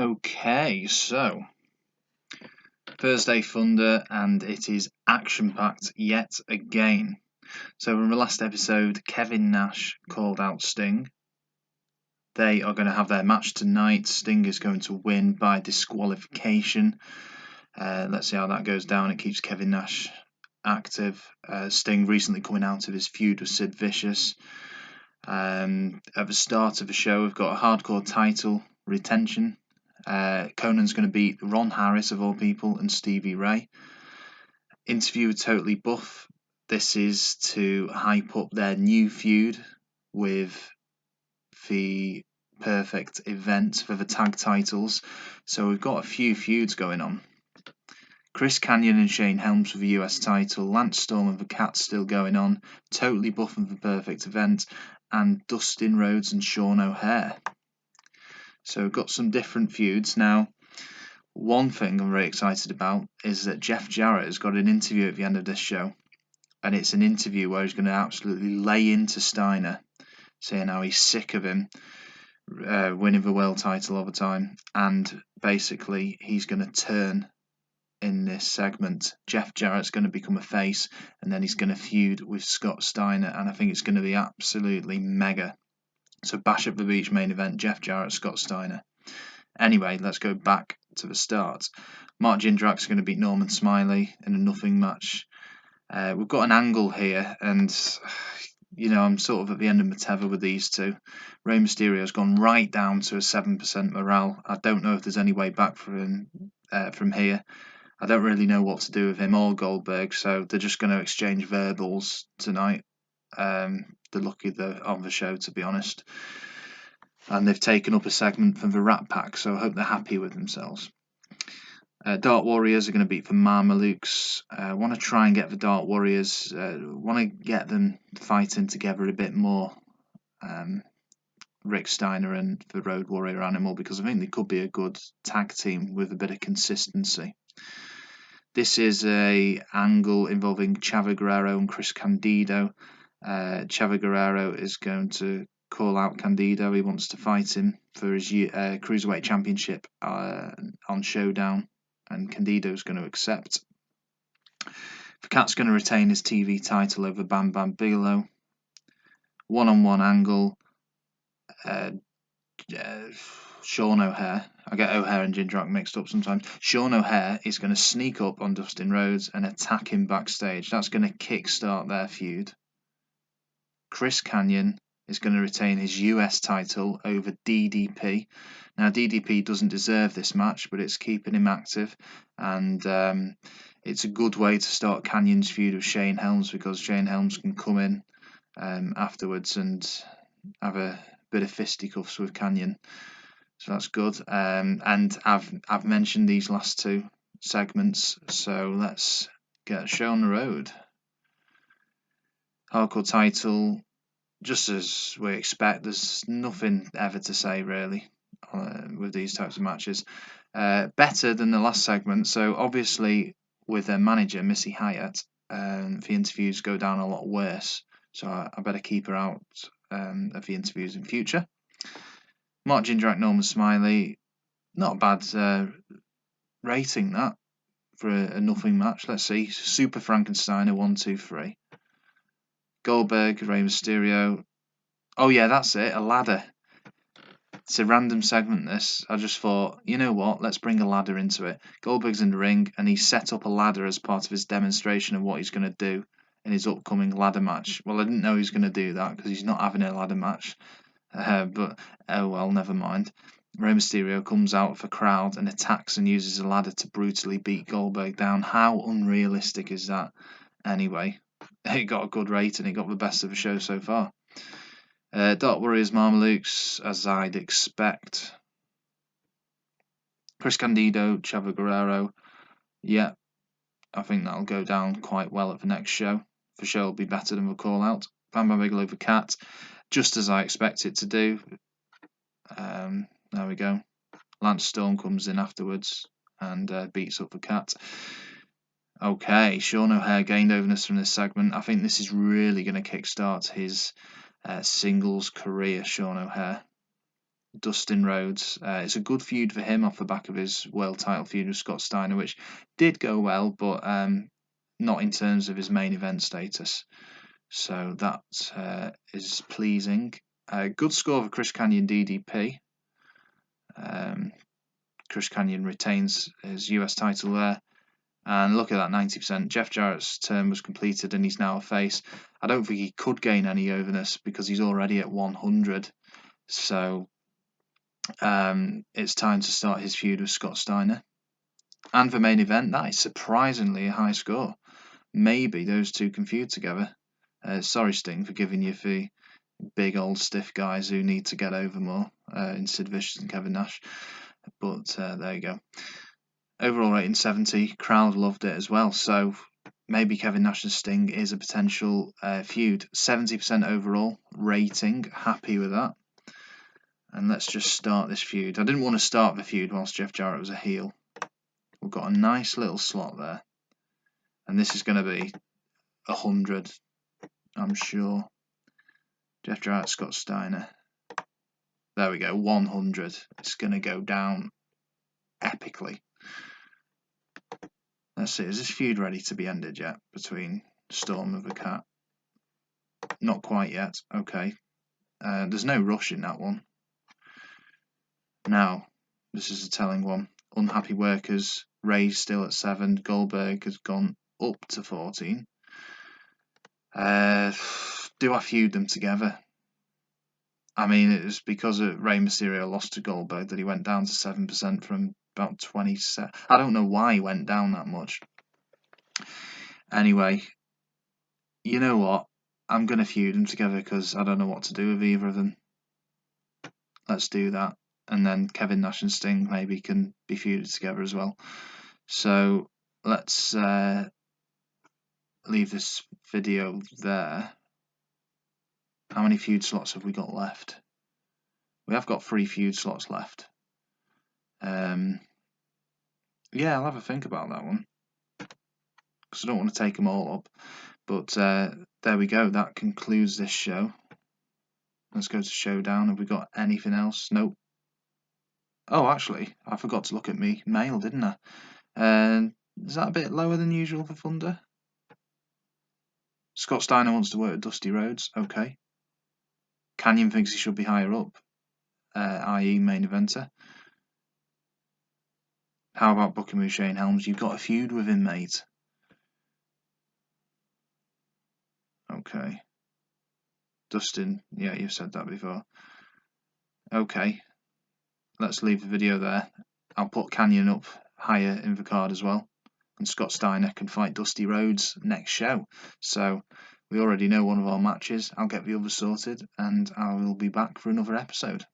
Okay, so Thursday Thunder, and it is action-packed yet again. So in the last episode, Kevin Nash called out Sting. They are going to have their match tonight. Sting is going to win by disqualification. Let's see how that goes down. It keeps Kevin Nash active. Sting recently coming out of his feud with Sid Vicious. At the start of the show, we've got a hardcore title retention. Konnan's going to beat Ron Harris, of all people, and Stevie Ray. Interview with Totally Buff. This is to hype up their new feud with the Perfect event for the tag titles. So we've got a few feuds going on. Chris Kanyon and Shane Helms for the US title, Lance Storm and the Cat still going on, Totally Buff and the Perfect event, and Dustin Rhodes and Sean O'Haire. So we've got some different feuds. Now, one thing I'm very excited about is that Jeff Jarrett has got an interview at the end of this show, and it's an interview where he's going to absolutely lay into Steiner, saying how he's sick of him winning the world title all the time, and basically he's going to turn in this segment. Jeff Jarrett's going to become a face, and then he's going to feud with Scott Steiner, and I think it's going to be absolutely mega. So Bash at the Beach main event, Jeff Jarrett, Scott Steiner. Anyway, let's go back to the start. Mark Jindrak's going to beat Norman Smiley in a nothing match. We've got an angle here, and I'm sort of at the end of my tether with these two. Rey Mysterio's gone right down to a 7% morale. I don't know if there's any way back for him from here. I don't really know what to do with him or Goldberg, so they're just going to exchange verbals tonight. They're lucky they're on the show, to be honest. And they've taken up a segment from the Rat Pack, so I hope they're happy with themselves. Dark Warriors are going to beat the Mamalukes. I want to try and get the Dark Warriors, want to get them fighting together a bit more. Rick Steiner and the Road Warrior Animal, because I think they could be a good tag team with a bit of consistency. This is a angle involving Chavo Guerrero and Chris Candido. Chavo Guerrero is going to call out Candido. He wants to fight him for his Cruiserweight Championship on Showdown, and Candido's going to accept. The Cat's going to retain his TV title over Bam Bam Bigelow. One-on-one angle. Sean O'Haire. I get O'Haire and Jindrak mixed up sometimes. Sean O'Haire is going to sneak up on Dustin Rhodes and attack him backstage. That's going to kickstart their feud. Chris Kanyon is going to retain his US title over DDP. Now, DDP doesn't deserve this match, but it's keeping him active, and it's a good way to start Kanyon's feud with Shane Helms, because Shane Helms can come in afterwards and have a bit of fisticuffs with Kanyon. So that's good. And I've mentioned these last two segments, so let's get a show on the road. Hardcore title, just as we expect. There's nothing ever to say really with these types of matches. Better than the last segment. So obviously with their manager Missy Hyatt, the interviews go down a lot worse. So I better keep her out of the interviews in future. Mark Jindrak, Norman Smiley, not a bad rating that for a nothing match. Let's see. Super Frankensteiner 1, 2, 3. Goldberg, Rey Mysterio. Oh yeah, that's it. A ladder. It's a random segment. This. I just thought, you know what? Let's bring a ladder into it. Goldberg's in the ring, and he set up a ladder as part of his demonstration of what he's going to do in his upcoming ladder match. Well, I didn't know he was going to do that because he's not having a ladder match. But oh well, never mind. Rey Mysterio comes out of the crowd and attacks and uses a ladder to brutally beat Goldberg down. How unrealistic is that? Anyway, it got a good rating. It got the best of the show so far. Dark Warriors, Mamalukes, as I'd expect. Chris Candido, Chavo Guerrero. Yeah, I think that'll go down quite well at the next show. The show will be better than the call out. Bam Bam Bigelow, the Cat, just as I expect it to do. There we go. Lance Storm comes in afterwards and beats up the Cat. Okay, Sean O'Haire gained overness from this segment. I think this is really going to kickstart his singles career, Sean O'Haire. Dustin Rhodes. It's a good feud for him off the back of his world title feud with Scott Steiner, which did go well, but not in terms of his main event status. So that is pleasing. Good score for Chris Kanyon DDP. Chris Kanyon retains his US title there. And look at that, 90%. Jeff Jarrett's term was completed and he's now a face. I don't think he could gain any over this because he's already at 100. So it's time to start his feud with Scott Steiner. And for main event, that is surprisingly a high score. Maybe those two can feud together. Sorry, Sting, for giving you the big old stiff guys who need to get over more in Sid Vicious and Kevin Nash. But there you go. Overall rating 70. Crowd loved it as well. So maybe Kevin Nash and Sting is a potential feud. 70% overall rating. Happy with that. And let's just start this feud. I didn't want to start the feud whilst Jeff Jarrett was a heel. We've got a nice little slot there. And this is going to be 100, I'm sure. Jeff Jarrett, Scott Steiner. There we go, 100. It's going to go down epically. Let's see, is this feud ready to be ended yet between Storm and the Cat? Not quite yet. Okay. There's no rush in that one. Now, this is a telling one. Unhappy Workers, Ray's still at 7. Goldberg has gone up to 14. Do I feud them together? I mean, it was because Rey Mysterio lost to Goldberg that he went down to 7% from about 27. I don't know why he went down that much. Anyway, you know what? I'm going to feud them together because I don't know what to do with either of them. Let's do that. And then Kevin Nash and Sting maybe can be feuded together as well. So let's leave this video there. How many feud slots have we got left? We have got 3 feud slots left. Yeah, I'll have a think about that one because I don't want to take them all up. But there we go. That concludes this show. Let's go to Showdown. Have we got anything else? Nope. Oh, actually, I forgot to look at me mail, didn't I? Is that a bit lower than usual for Thunder? Scott Steiner wants to work with Dusty Rhodes. Okay. Kanyon thinks he should be higher up, i.e. main eventer. How about booking with Shane Helms? You've got a feud with him, mate. Okay. Dustin, yeah, you've said that before. Okay. Let's leave the video there. I'll put Kanyon up higher in the card as well. And Scott Steiner can fight Dusty Rhodes next show. So we already know one of our matches. I'll get the other sorted and I will be back for another episode.